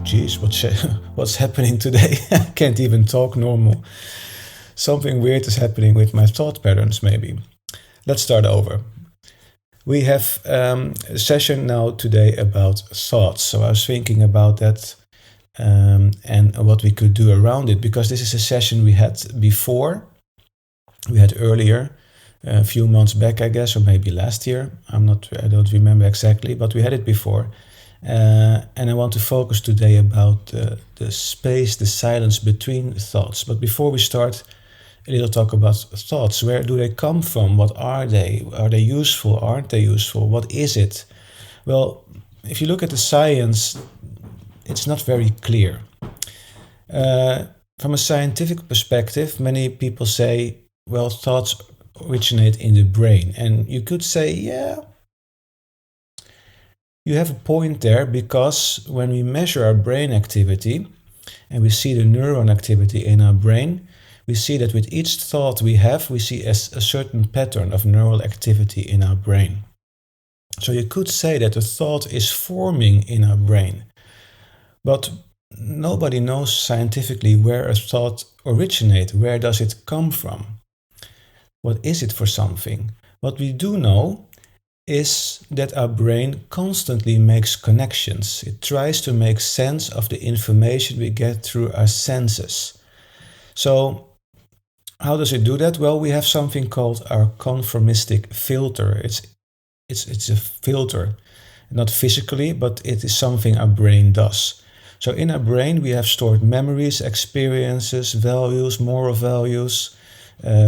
Geez, what's happening today? I can't even talk normal. Something weird is happening with my thought patterns, maybe. Let's start over. We have a session now today about thoughts. So I was thinking about that and what we could do around it, because this is a session we had before. We had earlier, a few months back, I guess, or maybe last year. I don't remember exactly, but we had it before. And I want to focus today about the space, the silence between thoughts. But before we start, a little talk about thoughts. Where do they come from? What are they? Are they useful? Aren't they useful? What is it? Well, if you look at the science, it's not very clear. From a scientific perspective, many people say, well, thoughts originate in the brain. And you could say, yeah, you have a point there, because when we measure our brain activity and we see the neuron activity in our brain, we see that with each thought we have, we see a certain pattern of neural activity in our brain. So you could say that a thought is forming in our brain. But nobody knows scientifically where a thought originates. Where does it come from? What is it for something? What we do know is that our brain constantly makes connections. It tries to make sense of the information we get through our senses. So how does it do that? Well, we have something called our conformistic filter. It's a filter, not physically, but it is something our brain does. So in our brain we have stored memories, experiences, values, moral values,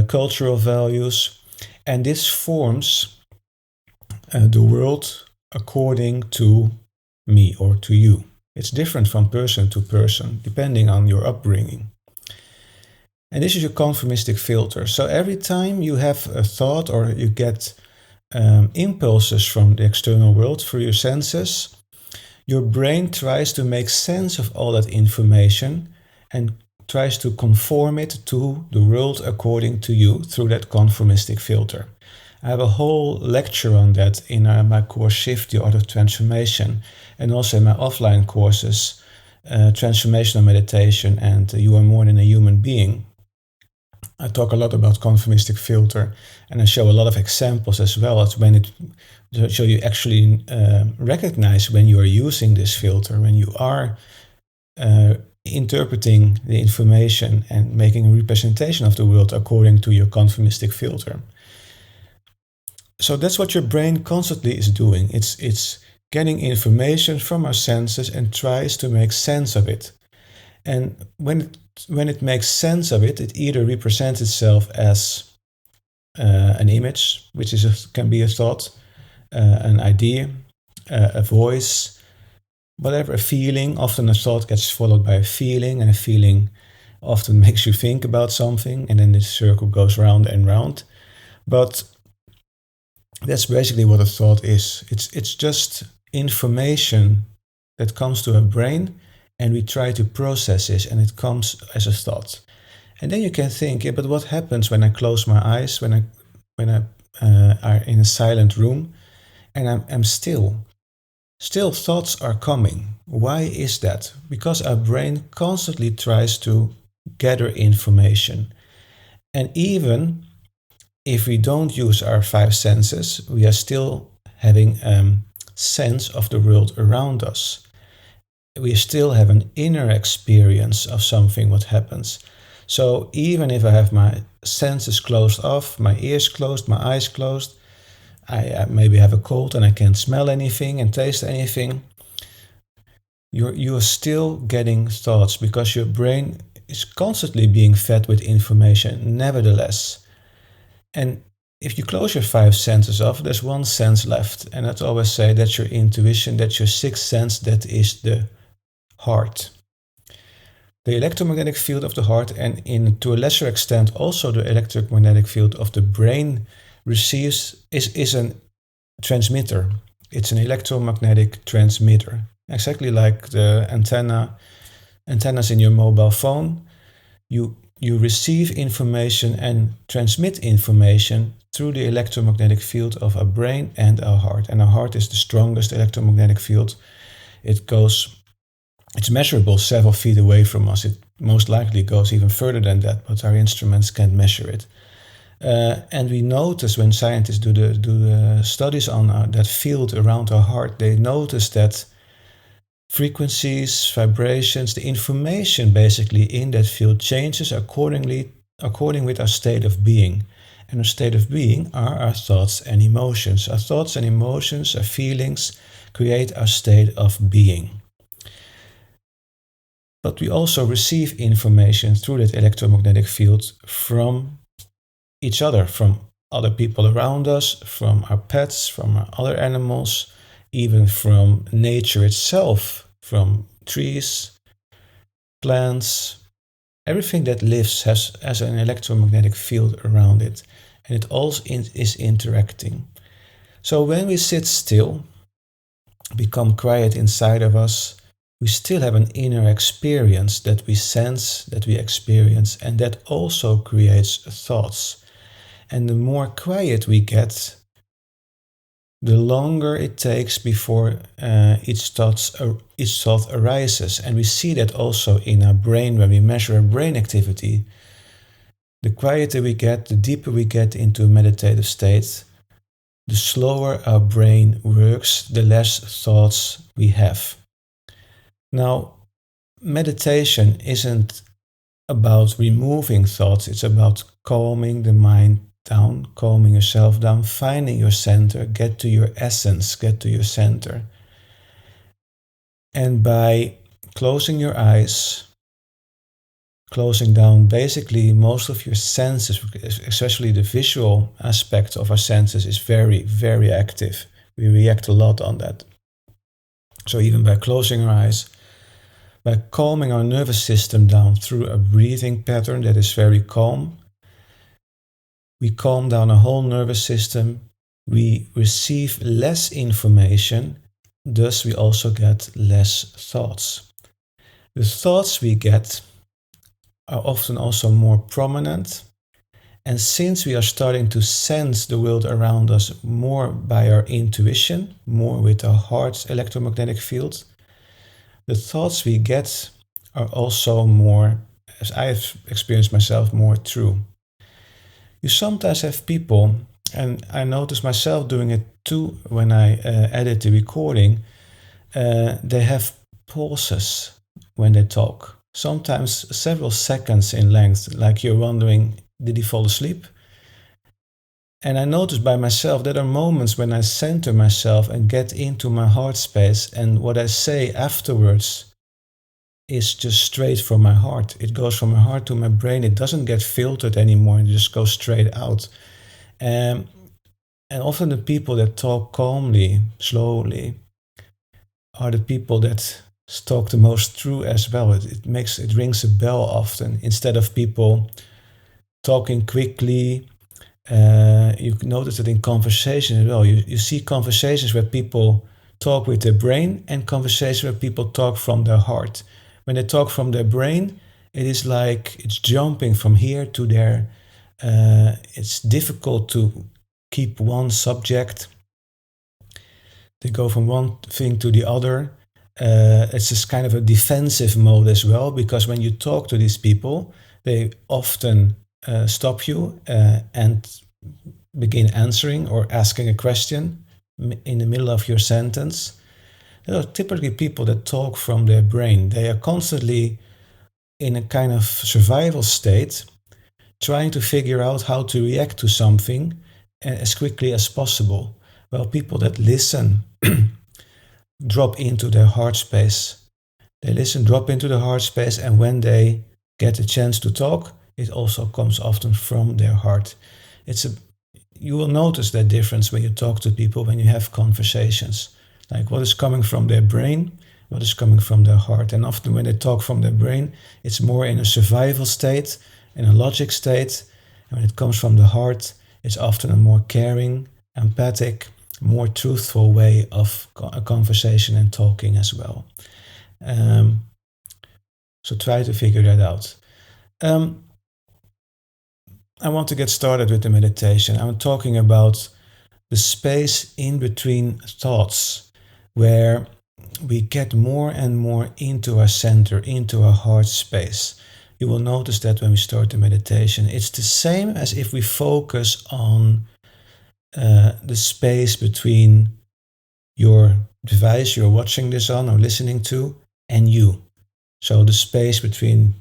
cultural values, and this forms the world according to me or to you. It's different from person to person, depending on your upbringing. And this is your conformistic filter. So every time you have a thought or you get impulses from the external world through your senses, your brain tries to make sense of all that information and tries to conform it to the world according to you through that conformistic filter. I have a whole lecture on that in my course Shift the Art of Transformation, and also in my offline courses, Transformational Meditation and You Are More Than a Human Being. I talk a lot about conformistic filter, and I show a lot of examples as well as so you actually recognize when you are using this filter, when you are interpreting the information and making a representation of the world according to your conformistic filter. So that's what your brain constantly is doing. It's getting information from our senses and tries to make sense of it. And when it makes sense of it, it either represents itself as an image, which can be a thought, an idea, a voice, whatever, a feeling. Often a thought gets followed by a feeling, and a feeling often makes you think about something, and then this circle goes round and round. But that's basically what a thought is. It's just information that comes to our brain, and we try to process it, and it comes as a thought. And then you can think, yeah, but what happens when I close my eyes, when I are in a silent room, and I'm still? Still thoughts are coming. Why is that? Because our brain constantly tries to gather information. And even if we don't use our five senses, we are still having sense of the world around us. We still have an inner experience of something, what happens. So even if I have my senses closed off, my ears closed, my eyes closed, I maybe have a cold and I can't smell anything and taste anything, you're still getting thoughts, because your brain is constantly being fed with information nevertheless. And if you close your five senses off, there's one sense left. And I'd always say that's your intuition, that's your sixth sense, that is the heart. The electromagnetic field of the heart, and to a lesser extent also the electromagnetic field of the brain, is a transmitter. It's an electromagnetic transmitter. Exactly like the antennas in your mobile phone. You receive information and transmit information through the electromagnetic field of our brain and our heart. And our heart is the strongest electromagnetic field. It goes It's measurable several feet away from us. It most likely goes even further than that, but our instruments can't measure it. And we notice when scientists do the studies on that field around our heart, they notice that frequencies, vibrations, the information basically in that field changes according with our state of being. And our state of being are our thoughts and emotions. Our thoughts and emotions, our feelings, create our state of being. But we also receive information through that electromagnetic field from each other, from other people around us, from our pets, from our other animals, even from nature itself, from trees, plants. Everything that lives has an electromagnetic field around it, and it all is interacting. So when we sit still, become quiet inside of us, we still have an inner experience that we sense, that we experience, and that also creates thoughts. And the more quiet we get, the longer it takes before each thought arises. And we see that also in our brain when we measure our brain activity. The quieter we get, the deeper we get into a meditative state, the slower our brain works, the less thoughts we have. Now, meditation isn't about removing thoughts, it's about calming the mind down, calming yourself down, finding your center, get to your essence, get to your center. And by closing your eyes, closing down basically most of your senses, especially the visual aspect of our senses, is very, very active. We react a lot on that. So even by closing our eyes, by calming our nervous system down through a breathing pattern that is very calm, we calm down our whole nervous system, we receive less information, thus we also get less thoughts. The thoughts we get are often also more prominent, and since we are starting to sense the world around us more by our intuition, more with our heart's electromagnetic field, the thoughts we get are also more, as I have experienced myself, more true. You sometimes have people, and I notice myself doing it too when I edit the recording, they have pauses when they talk, sometimes several seconds in length, like you're wondering, did he fall asleep? And I notice by myself that are moments when I center myself and get into my heart space, and what I say afterwards is just straight from my heart. It goes from my heart to my brain. It doesn't get filtered anymore. It just goes straight out. And often the people that talk calmly, slowly, are the people that talk the most true as well. It rings a bell often, instead of people talking quickly. You notice it in conversation as well. You see conversations where people talk with their brain and conversations where people talk from their heart. When they talk from their brain, it is like it's jumping from here to there. It's difficult to keep one subject. They go from one thing to the other. It's just kind of a defensive mode as well, because when you talk to these people, they often stop you and begin answering or asking a question in the middle of your sentence. There are typically people that talk from their brain. They are constantly in a kind of survival state, trying to figure out how to react to something as quickly as possible. Well, people that listen drop into their heart space. They listen, drop into the heart space, and when they get a chance to talk, it also comes often from their heart. You will notice that difference when you talk to people, when you have conversations. Like what is coming from their brain, what is coming from their heart. And often when they talk from their brain, it's more in a survival state, in a logic state. And when it comes from the heart, it's often a more caring, empathic, more truthful way of a conversation and talking as well. So try to figure that out. I want to get started with the meditation. I'm talking about the space in between thoughts, where we get more and more into our center, into our heart space. You will notice that when we start the meditation, it's the same as if we focus on the space between your device you're watching this on or listening to and you. So the space between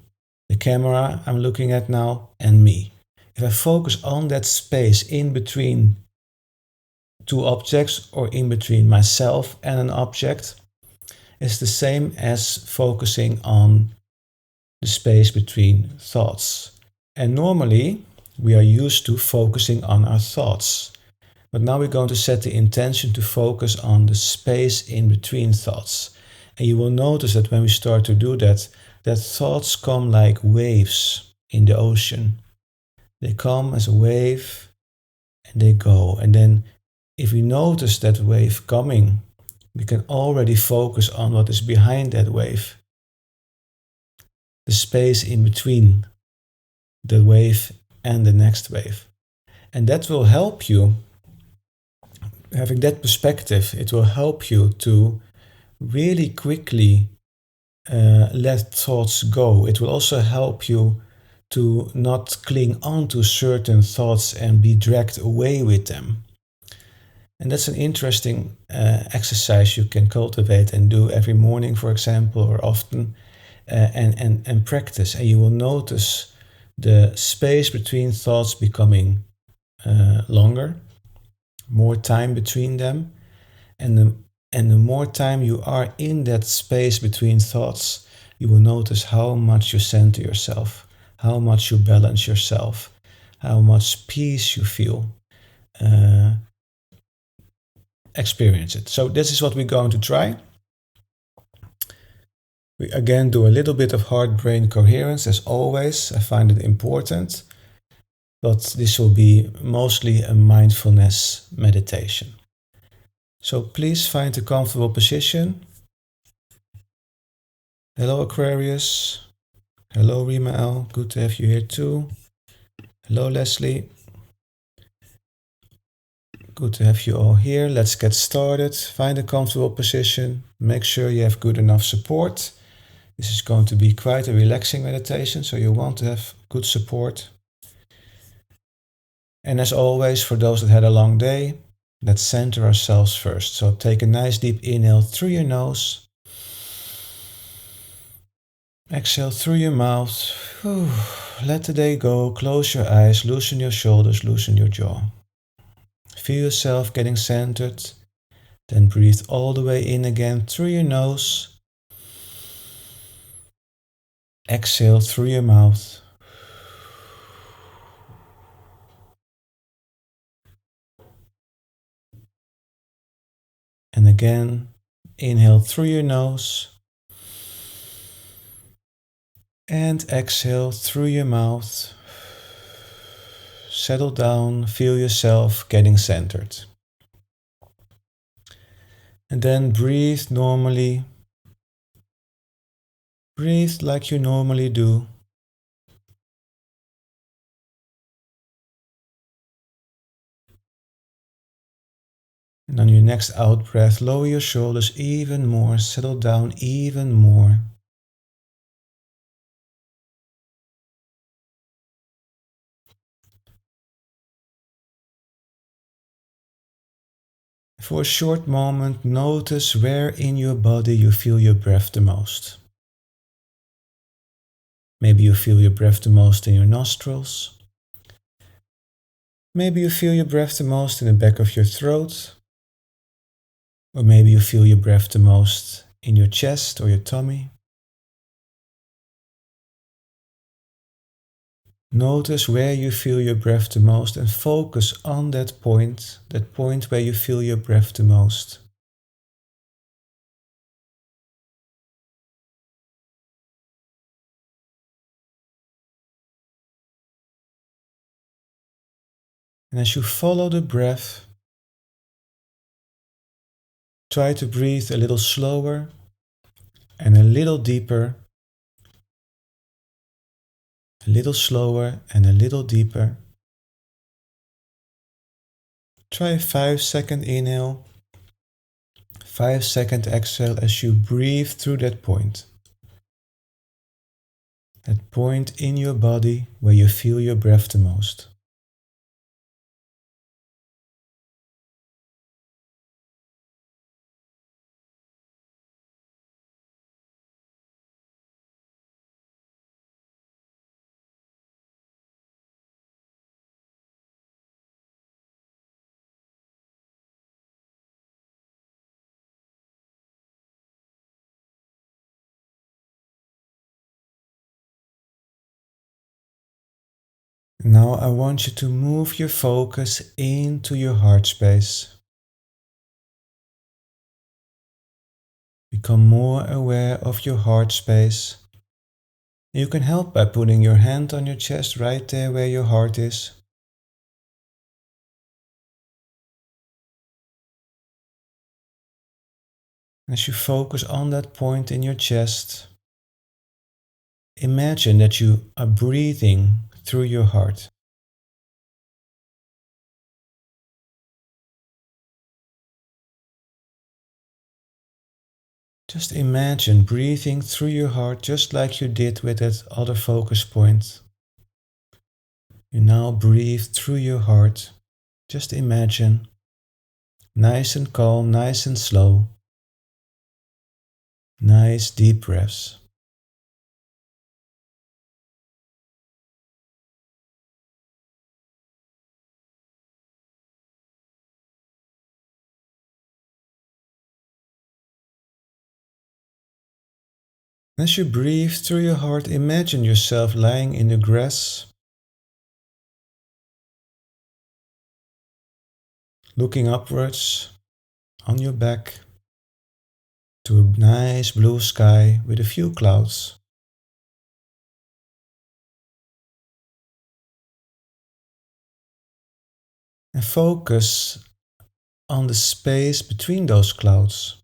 the camera I'm looking at now and me. If I focus on that space in between two objects or in between myself and an object, it's the same as focusing on the space between thoughts. And normally we are used to focusing on our thoughts. But now we're going to set the intention to focus on the space in between thoughts. And you will notice that when we start to do that, that thoughts come like waves in the ocean. They come as a wave and they go. And then if we notice that wave coming, we can already focus on what is behind that wave. The space in between the wave and the next wave. And that will help you, having that perspective, it will help you to really quickly let thoughts go. It will also help you to not cling on to certain thoughts and be dragged away with them. And that's an interesting exercise you can cultivate and do every morning, for example, or often, and practice. And you will notice the space between thoughts becoming longer, more time between them, and the more time you are in that space between thoughts, you will notice how much you center yourself, how much you balance yourself, how much peace you feel. Experience it. So this is what we're going to try. We again do a little bit of heart-brain coherence as always. I find it important, but this will be mostly a mindfulness meditation. So please find a comfortable position. Hello Aquarius. Hello Rima L. Good to have you here too. Hello Leslie. Good to have you all here. Let's get started. Find a comfortable position. Make sure you have good enough support. This is going to be quite a relaxing meditation, so you want to have good support. And as always, for those that had a long day, let's center ourselves first. So take a nice deep inhale through your nose. Exhale through your mouth. Whew. Let the day go. Close your eyes, loosen your shoulders, loosen your jaw. Feel yourself getting centered. Then breathe all the way in again through your nose. Exhale through your mouth. And again, inhale through your nose. And exhale through your mouth. Settle down, feel yourself getting centered. And then breathe normally. Breathe like you normally do. And on your next out breath, lower your shoulders even more, settle down even more. For a short moment, notice where in your body you feel your breath the most. Maybe you feel your breath the most in your nostrils. Maybe you feel your breath the most in the back of your throat. Or maybe you feel your breath the most in your chest or your tummy. Notice where you feel your breath the most and focus on that point where you feel your breath the most. And as you follow the breath, try to breathe a little slower and a little deeper, a little slower and a little deeper. Try a 5-second inhale, 5-second exhale as you breathe through that point. That point in your body where you feel your breath the most. Now I want you to move your focus into your heart space. Become more aware of your heart space. You can help by putting your hand on your chest right there where your heart is. As you focus on that point in your chest, imagine that you are breathing through your heart. Just imagine breathing through your heart just like you did with that other focus point. You now breathe through your heart. Just imagine. Nice and calm, nice and slow. Nice deep breaths. As you breathe through your heart, imagine yourself lying in the grass, looking upwards on your back to a nice blue sky with a few clouds. And focus on the space between those clouds.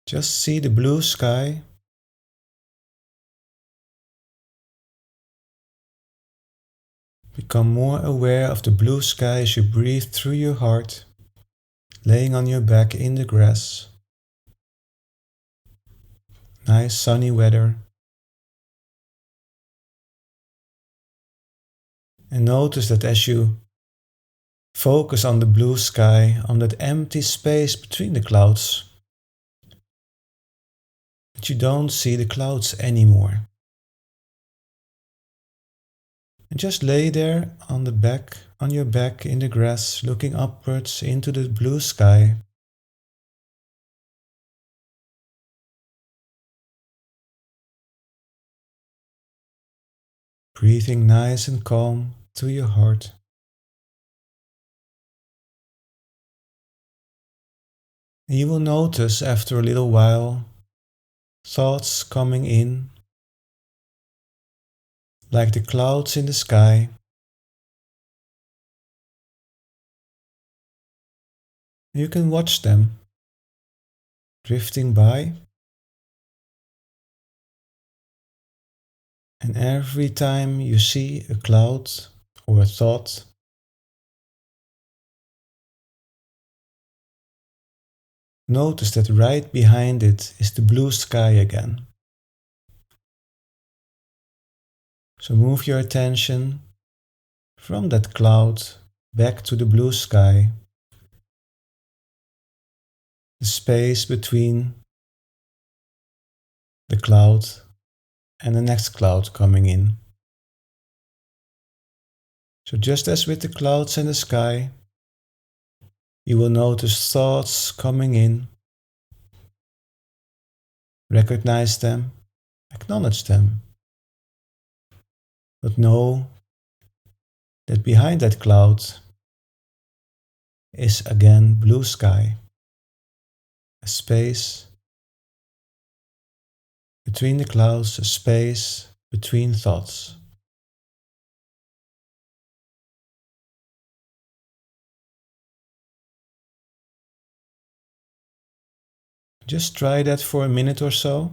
Just see the blue sky. Become more aware of the blue sky as you breathe through your heart, laying on your back in the grass. Nice sunny weather. And notice that as you focus on the blue sky, on that empty space between the clouds, that you don't see the clouds anymore. And just lay there on your back in the grass, looking upwards into the blue sky. Breathing nice and calm through your heart. And you will notice after a little while thoughts coming in, like the clouds in the sky. You can watch them drifting by, and every time you see a cloud or a thought, notice that right behind it is the blue sky again. So move your attention from that cloud back to the blue sky, the space between the cloud and the next cloud coming in. So just as with the clouds and the sky, you will notice thoughts coming in. Recognize them, acknowledge them, but know that behind that cloud is again blue sky, a space between the clouds, a space between thoughts. Just try that for a minute or so.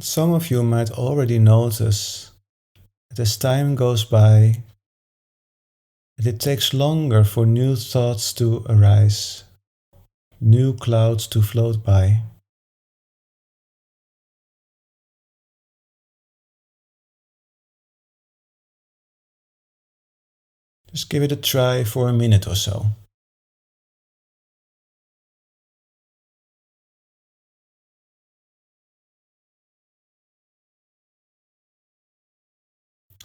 Some of you might already notice that as time goes by, And it takes longer for new thoughts to arise, new clouds to float by. Just give it a try for a minute or so.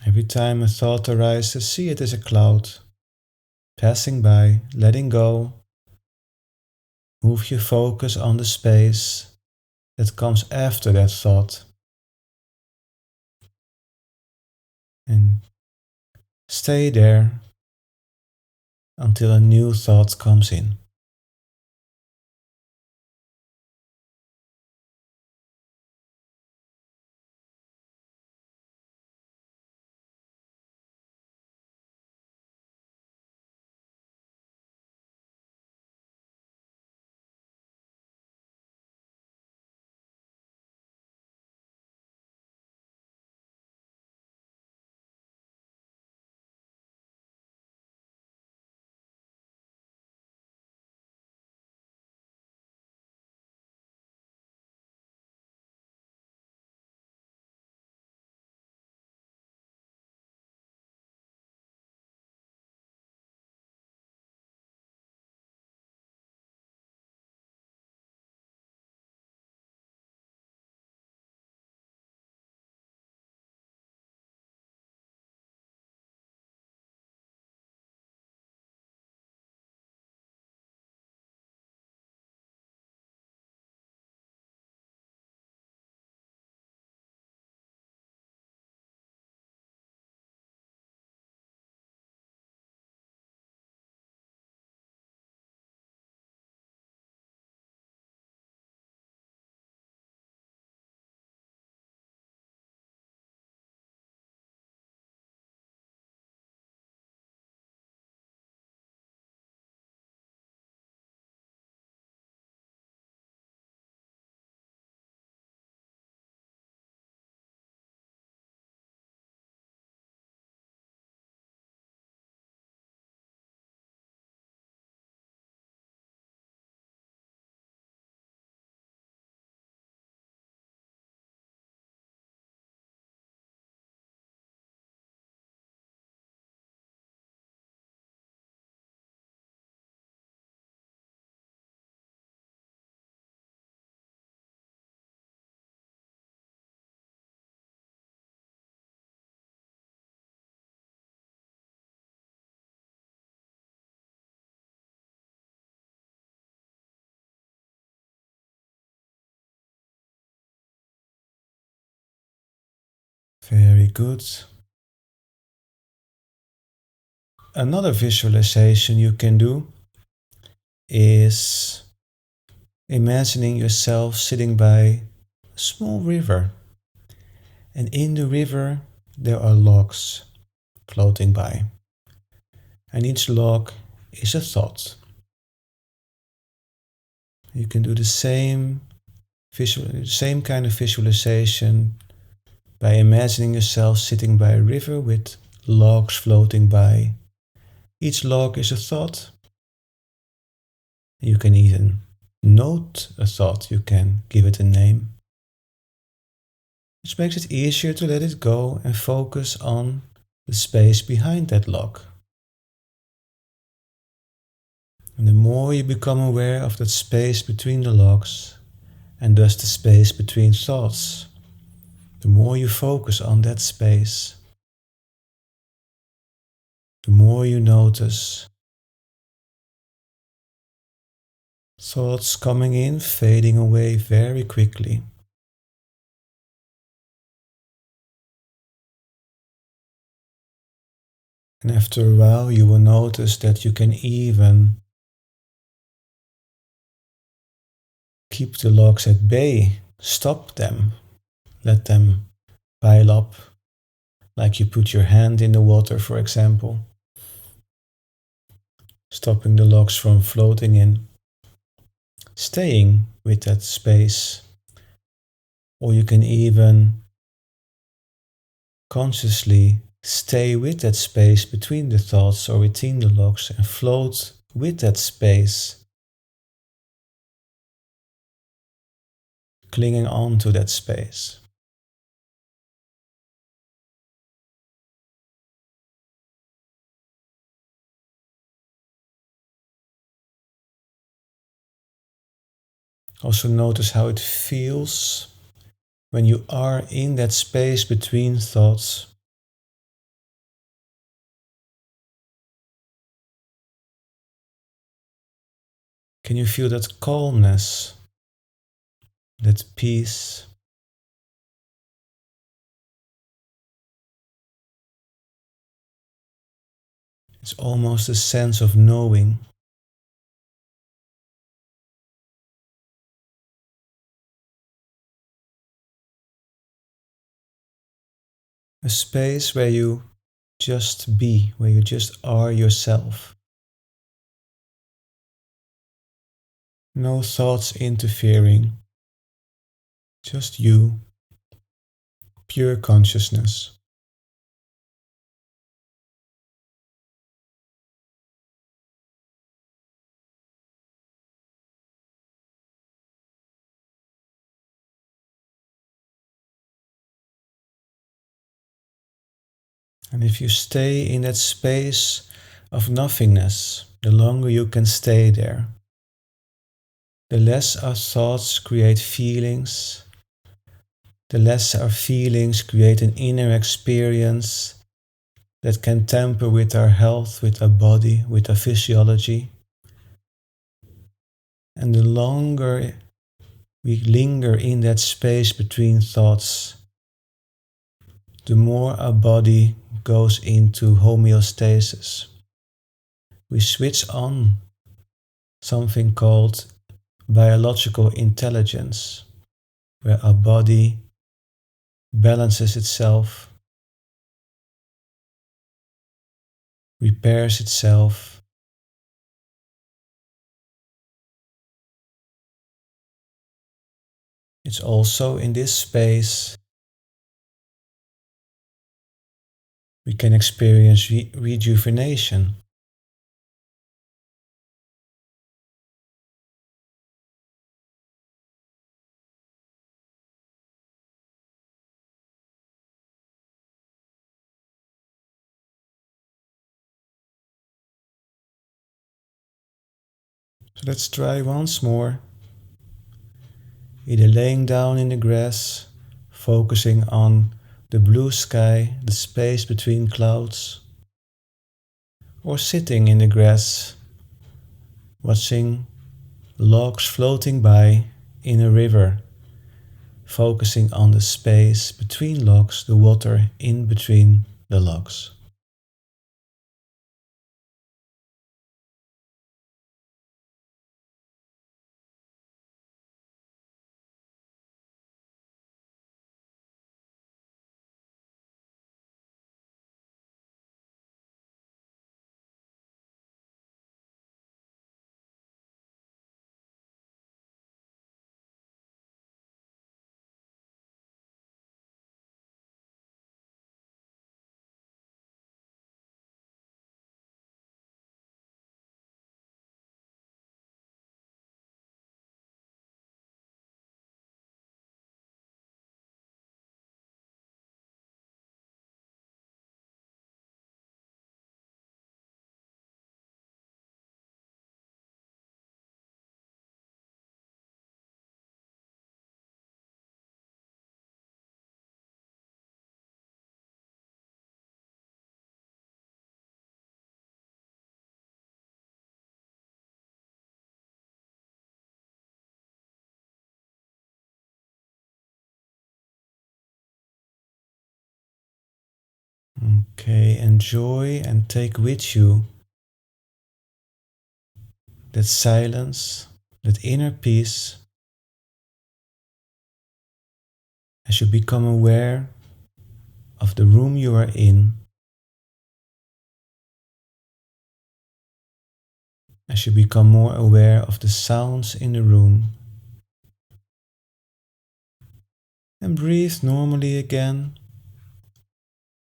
Every time a thought arises, see it as a cloud, passing by, letting go. Move your focus on the space that comes after that thought. And stay there until a new thought comes in. Very good. Another visualization you can do is imagining yourself sitting by a small river. And in the river, there are logs floating by. And each log is a thought. You can do the same kind of visualization by imagining yourself sitting by a river with logs floating by. Each log is a thought. You can even note a thought, you can give it a name, which makes it easier to let it go and focus on the space behind that log. And the more you become aware of that space between the logs, and thus the space between thoughts, the more you focus on that space, the more you notice thoughts coming in, fading away very quickly. And after a while, you will notice that you can even keep the logs at bay, stop them, let them pile up, like you put your hand in the water, for example, stopping the logs from floating in, staying with that space. Or you can even consciously stay with that space between the thoughts or between the locks and float with that space, clinging on to that space. Also notice how it feels when you are in that space between thoughts. Can you feel that calmness, that peace? It's almost a sense of knowing. A space where you just be, where you just are yourself. No thoughts interfering, just you, pure consciousness. And if you stay in that space of nothingness, the longer you can stay there, the less our thoughts create feelings, the less our feelings create an inner experience that can tamper with our health, with our body, with our physiology. And the longer we linger in that space between thoughts, the more our body goes into homeostasis. We switch on something called biological intelligence, where our body balances itself, repairs itself. It's also in this space we can experience rejuvenation. So let's try once more. Either laying down in the grass, focusing on the blue sky, the space between clouds, or sitting in the grass, watching logs floating by in a river, focusing on the space between logs, the water in between the logs. Okay, enjoy and take with you that silence, that inner peace, as you become aware of the room you are in, as you become more aware of the sounds in the room, and breathe normally again,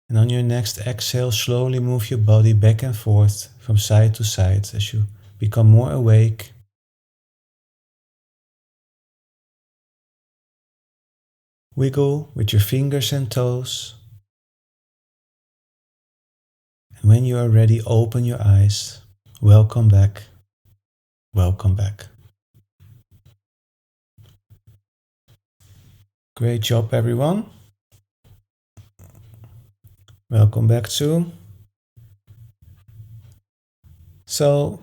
And on your next exhale, slowly move your body back and forth from side to side as you become more awake. Wiggle with your fingers and toes. And when you are ready, open your eyes. Welcome back. Welcome back. Great job, everyone. Welcome back too. So,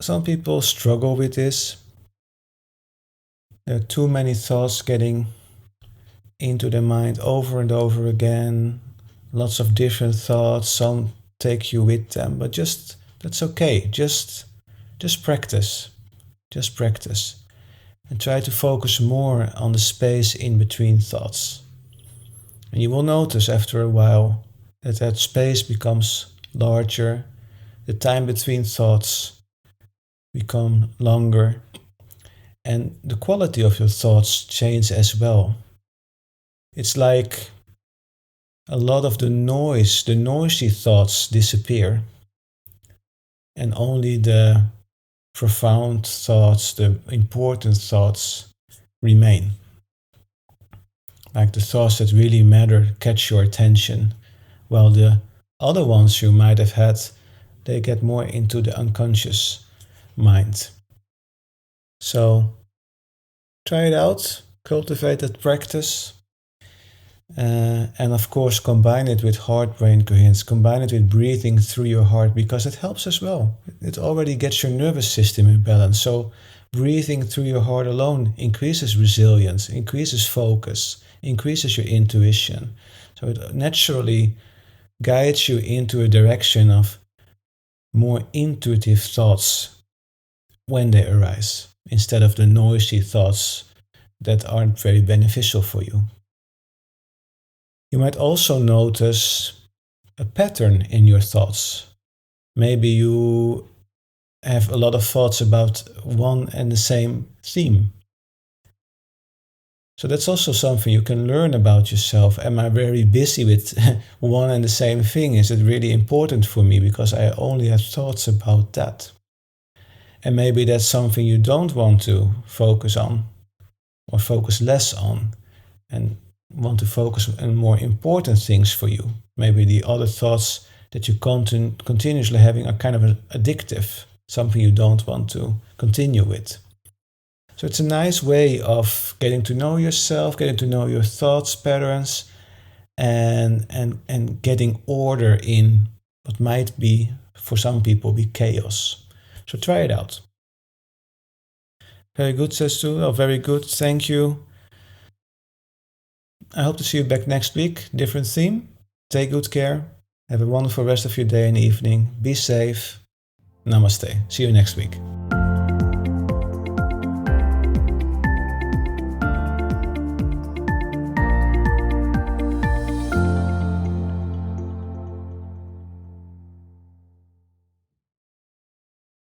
some people struggle with this. There are too many thoughts getting into the mind over and over again. Lots of different thoughts. Some take you with them, but that's okay. Just practice. Just practice. And try to focus more on the space in between thoughts. And you will notice after a while that space becomes larger, the time between thoughts become longer, and the quality of your thoughts change as well. It's like a lot of the noisy thoughts disappear, and only the profound thoughts, the important thoughts remain. Like the thoughts that really matter catch your attention, while the other ones you might have had, they get more into the unconscious mind. So try it out, cultivate that practice, and of course combine it with heart-brain coherence, combine it with breathing through your heart, because it helps as well. It already gets your nervous system in balance. So breathing through your heart alone increases resilience, increases focus, increases your intuition. So it naturally guides you into a direction of more intuitive thoughts when they arise, instead of the noisy thoughts that aren't very beneficial for you. You might also notice a pattern in your thoughts. Maybe you have a lot of thoughts about one and the same theme. So that's also something you can learn about yourself. Am I very busy with one and the same thing? Is it really important for me because I only have thoughts about that? And maybe that's something you don't want to focus on or focus less on, and want to focus on more important things for you. Maybe the other thoughts that you continuously having are kind of addictive, something you don't want to continue with. So it's a nice way of getting to know yourself, getting to know your thoughts patterns, and getting order in what might be, for some people, be chaos. So try it out. Very good, Sestu. Oh, very good. Thank you. I hope to see you back next week. Different theme. Take good care. Have a wonderful rest of your day and evening. Be safe. Namaste. See you next week.